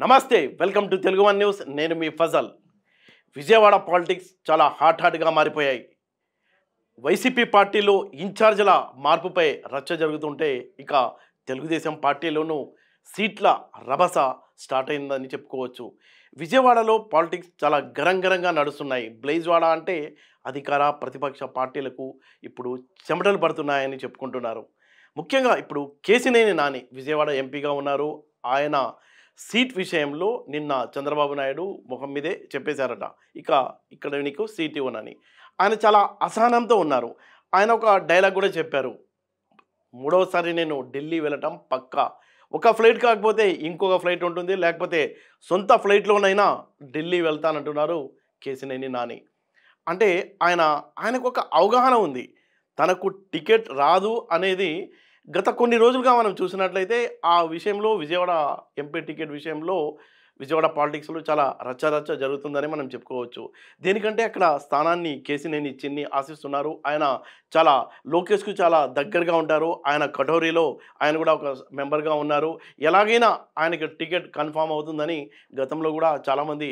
నమస్తే welcome to Telugu one news. నేను మీ Fazal. Vijayawada politics చాలా హాట్గా మారిపోయాయి. వైసీపీ పార్టీలో ఇన్ఛార్జీల మార్పుపై రచ్చ జరుగుతుంటే ఇక తెలుగుదేశం పార్టీలోనూ సీట్ల రభస స్టార్ట్ అయిందని చెప్పుకోవచ్చు. విజయవాడలో పాలిటిక్స్ చాలా గరంగరంగా నడుస్తున్నాయి. బ్లేజ్వాడ అంటే అధికార ప్రతిపక్ష పార్టీలకు ఇప్పుడు చెమటలు పడుతున్నాయని చెప్పుకుంటున్నారు. ముఖ్యంగా ఇప్పుడు కేసినేని నాని విజయవాడ ఎంపీగా ఉన్నారు. ఆయన సీట్ విషయంలో నిన్న చంద్రబాబు నాయుడు ముఖం మీదే చెప్పేశారట, ఇక్కడ నీకు సీట్ ఇవ్వనని. ఆయన చాలా అసహనంతో ఉన్నారు. ఆయన ఒక డైలాగ్ కూడా చెప్పారు, మూడవసారి నేను ఢిల్లీ వెళ్ళటం పక్కా. ఒక ఫ్లైట్ కాకపోతే ఇంకొక ఫ్లైట్ ఉంటుంది, లేకపోతే సొంత ఫ్లైట్లోనైనా ఢిల్లీ వెళ్తానంటున్నారు కేసినేని నాని. అంటే ఆయనకు ఒక అవగాహన ఉంది, తనకు టికెట్ రాదు అనేది. గత కొన్ని రోజులుగా మనం చూసినట్లయితే ఆ విషయంలో విజయవాడ ఎంపీ టికెట్ విషయంలో విజయవాడ పాలిటిక్స్లో చాలా రచ్చ జరుగుతుందని మనం చెప్పుకోవచ్చు. దేనికంటే అక్కడ స్థానాన్ని కేసినేని చిన్ని ఆశిస్తున్నారు. ఆయన చాలా లోకేష్కు చాలా దగ్గరగా ఉంటారు. ఆయన కటోరీలో ఆయన కూడా ఒక మెంబర్గా ఉన్నారు. ఎలాగైనా ఆయనకి టికెట్ కన్ఫామ్ అవుతుందని గతంలో కూడా చాలామంది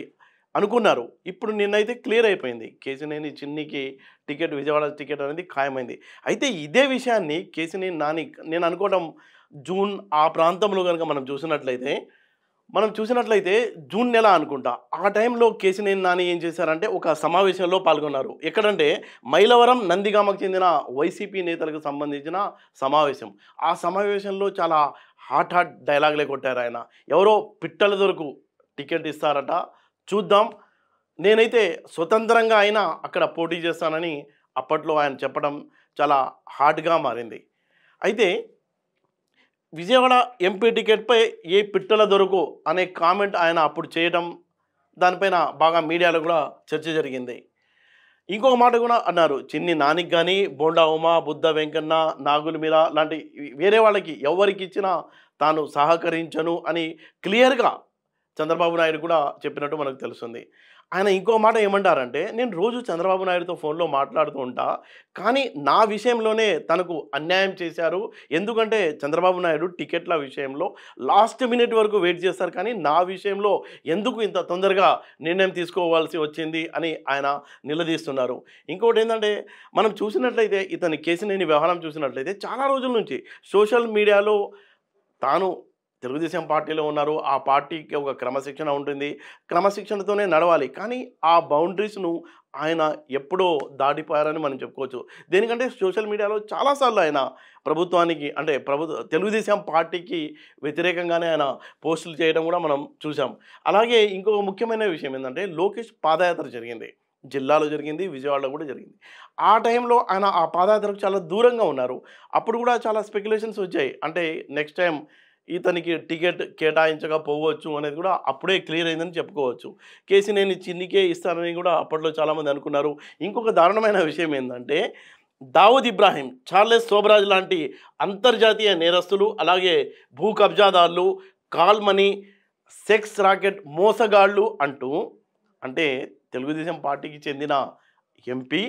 అనుకున్నారు. ఇప్పుడు నిన్నైతే క్లియర్ అయిపోయింది, కేసినేని చిన్నికి టికెట్, విజయవాడ టికెట్ అనేది ఖాయమైంది. అయితే ఇదే విషయాన్ని కేసినేని నాని నేను అనుకోవడం జూన్ ఆ ప్రాంతంలో కనుక మనం చూసినట్లయితే జూన్ నెల అనుకుంటా, ఆ టైంలో కేసినేని నాని ఏం చేశారంటే ఒక సమావేశంలో పాల్గొన్నారు. ఎక్కడంటే మైలవరం నందిగామకు చెందిన వైసీపీ నేతలకు సంబంధించిన సమావేశం. ఆ సమావేశంలో చాలా హాట్ డైలాగులే కొట్టారు ఆయన. ఎవరో పిట్టల దొరకు టికెట్ ఇస్తారట, చూద్దాం, నేనైతే స్వతంత్రంగా అయినా అక్కడ పోటీ చేస్తానని అప్పట్లో ఆయన చెప్పడం చాలా హాట్గా మారింది. అయితే విజయవాడ ఎంపీ టికెట్పై ఏ పిట్టల దొరకు అనే కామెంట్ ఆయన అప్పుడు చేయడం, దానిపైన బాగా మీడియాలో కూడా చర్చ జరిగింది. ఇంకొక మాట కూడా అన్నారు, చిన్ని నానికి కానీ బోండా ఉమా, బుద్ధ వెంకన్న, నాగుల మీర లాంటి వేరే వాళ్ళకి ఎవరికి ఇచ్చినా తాను సహకరించను అని క్లియర్గా చంద్రబాబు నాయుడు కూడా చెప్పినట్టు మనకు తెలుస్తుంది. ఆయన ఇంకో మాట ఏమంటారంటే, నేను రోజు చంద్రబాబు నాయుడుతో ఫోన్లో మాట్లాడుతూ ఉంటా, కానీ నా విషయంలోనే తనకు అన్యాయం చేశారు. ఎందుకంటే చంద్రబాబు నాయుడు టికెట్ల విషయంలో లాస్ట్ మినిట్ వరకు వెయిట్ చేస్తారు, కానీ నా విషయంలో ఎందుకు ఇంత తొందరగా నిర్ణయం తీసుకోవాల్సి వచ్చింది అని ఆయన నిలదీస్తున్నారు. ఇంకోటి ఏంటంటే, మనం చూసినట్లయితే ఇతని కేసినేని వ్యవహారం చూసినట్లయితే చాలా రోజుల నుంచి సోషల్ మీడియాలో తాను తెలుగుదేశం పార్టీలో ఉన్నారు, ఆ పార్టీకి ఒక క్రమశిక్షణ ఉంటుంది, క్రమశిక్షణతోనే నడవాలి, కానీ ఆ బౌండరీస్ను ఆయన ఎప్పుడో దాటిపోయారని మనం చెప్పుకోవచ్చు. దేనికంటే సోషల్ మీడియాలో చాలాసార్లు ఆయన ప్రభుత్వానికి అంటే తెలుగుదేశం పార్టీకి వ్యతిరేకంగానే ఆయన పోస్టులు చేయడం కూడా మనం చూసాం. అలాగే ఇంకొక ముఖ్యమైన విషయం ఏంటంటే, లోకేష్ పాదయాత్ర జరిగింది, జిల్లాలో జరిగింది, విజయవాడలో కూడా జరిగింది. ఆ టైంలో ఆయన ఆ పాదయాత్రకు చాలా దూరంగా ఉన్నారు. అప్పుడు కూడా చాలా స్పెక్యులేషన్స్ వచ్చాయి, అంటే నెక్స్ట్ టైం ఇతనికి టికెట్ కేటాయించకపోవచ్చు అనేది కూడా అప్పుడే క్లియర్ అయిందని చెప్పుకోవచ్చు. కేసినేని చిన్నికే ఇస్తానని కూడా అప్పట్లో చాలామంది అనుకున్నారు. ఇంకొక దారుణమైన విషయం ఏంటంటే, దావూద్ ఇబ్రాహీం, చార్లెస్ శోభరాజ్ లాంటి అంతర్జాతీయ నేరస్తులు, అలాగే భూ కబ్జాదారులు, కాల్ మనీ, సెక్స్ రాకెట్ మోసగాళ్ళు అంటూ, అంటే తెలుగుదేశం పార్టీకి చెందిన ఎంపీ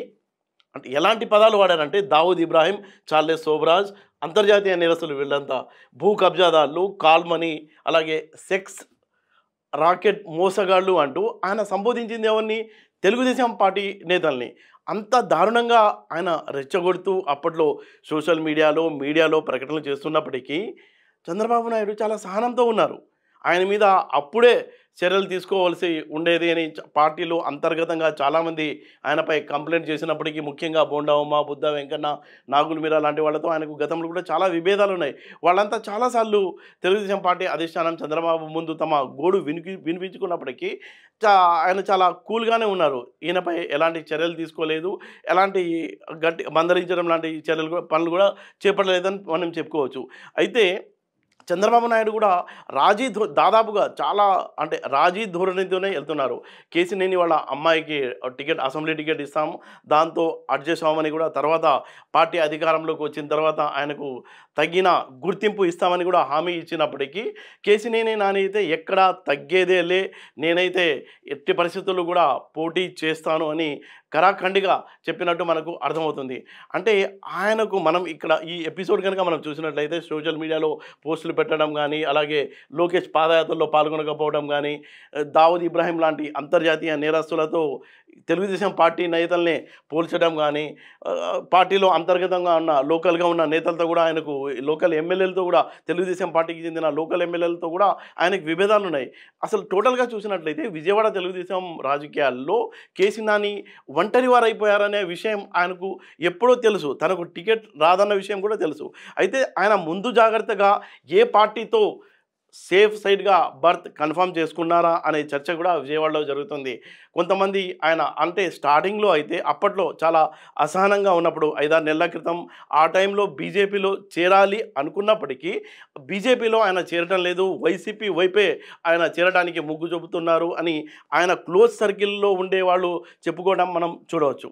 అంటే ఎలాంటి పదాలు వాడారంటే, దావూద్ ఇబ్రాహీం, చార్లెస్ శోభరాజ్, అంతర్జాతీయ నేరస్తులు, వీళ్ళంతా భూ కబ్జాదారులు, కాల్మనీ, అలాగే సెక్స్ రాకెట్ మోసగాళ్ళు అంటూ ఆయన సంబోధించింది ఎవరిని? తెలుగుదేశం పార్టీ నేతల్ని. అంత దారుణంగా ఆయన రెచ్చగొడుతూ అప్పట్లో సోషల్ మీడియాలో ప్రకటనలు చేస్తున్నప్పటికీ చంద్రబాబు నాయుడు చాలా సహనంతో ఉన్నారు. ఆయన మీద అప్పుడే చర్యలు తీసుకోవాల్సి ఉండేది అని పార్టీలో అంతర్గతంగా చాలామంది ఆయనపై కంప్లైంట్ చేసినప్పటికీ, ముఖ్యంగా బోండా ఉమా, బుద్ధ వెంకన్న, నాగుల మీర లాంటి వాళ్ళతో ఆయనకు గతంలో కూడా చాలా విభేదాలు ఉన్నాయి. వాళ్ళంతా చాలాసార్లు తెలుగుదేశం పార్టీ అధిష్టానం చంద్రబాబు ముందు తమ గోడు వినిపించుకున్నప్పటికీ ఆయన చాలా కూల్గానే ఉన్నారు. ఈయనపై ఎలాంటి చర్యలు తీసుకోలేదు, ఎలాంటి మందలించడం లాంటి పనులు కూడా చేపట్టలేదని మనం చెప్పుకోవచ్చు. అయితే చంద్రబాబు నాయుడు కూడా దాదాపుగా చాలా అంటే రాజీ ధోరణితోనే వెళ్తున్నారు. కేసినేని వాళ్ళ అమ్మాయికి అసెంబ్లీ టికెట్ ఇస్తాము, దాంతో అడ్జస్ట్ అవ్వమని కూడా, తర్వాత పార్టీ అధికారంలోకి వచ్చిన తర్వాత ఆయనకు తగిన గుర్తింపు ఇస్తామని కూడా హామీ ఇచ్చినప్పటికీ కేసినేని నాని అయితే ఎక్కడా తగ్గేదేలే, నేనైతే ఎట్టి పరిస్థితుల్లో కూడా పోటీ చేస్తాను అని కరాఖండిగా చెప్పినట్టు మనకు అర్థమవుతుంది. అంటే ఆయనకు మనం ఇక్కడ ఈ ఎపిసోడ్ కనుక మనం చూసినట్లయితే సోషల్ మీడియాలో పోస్టులు పెట్టడం గానీ, అలాగే లోకేష్ పాదయాత్రలో పాల్గొనకపోవడం గానీ, దావూద్ ఇబ్రాహీం లాంటి అంతర్జాతీయ నేరస్తులతో తెలుగుదేశం పార్టీ నేతల్ని పోల్చడం గానీ, పార్టీలో అంతర్గతంగా ఉన్న లోకల్‌గా ఉన్న నేతలతో కూడా ఆయనకు లోకల్ ఎమ్మెల్యేలతో కూడా తెలుగుదేశం పార్టీకి చెందిన లోకల్ ఎమ్మెల్యేలతో కూడా ఆయనకు విభేదాలున్నాయి. అసలు టోటల్‌గా చూసినట్లయితే విజయవాడ తెలుగుదేశం రాజకీయాల్లో కేసీ నాని ఒంటరి వారైపోయారనే విషయం ఆయనకు ఎప్పుడో తెలుసు. తనకు టికెట్ రాదన్న విషయం కూడా తెలుసు. అయితే ఆయన ముందు జాగ్రత్తగా ఏ పార్టీతో సేఫ్ సైడ్‌గా బర్త్ కన్ఫర్మ్ చేసుకున్నారా అనే చర్చ కూడా విజయవాడలో జరుగుతుంది. కొంతమంది ఆయన అంటే స్టార్టింగ్‌లో అయితే అప్పట్లో చాలా అసహనంగా ఉన్నప్పుడు 5, 6 నెలల క్రితం ఆ టైంలో బీజేపీలో చేరాలి అనుకున్నప్పటికీ బీజేపీలో ఆయన చేరటం లేదు. వైసీపీ వైపే ఆయన చేరడానికి మొగ్గు చూపుతున్నారు అని ఆయన క్లోజ్ సర్కిల్‌లో ఉండేవాళ్ళు చెప్పుకోవడం మనం చూడవచ్చు.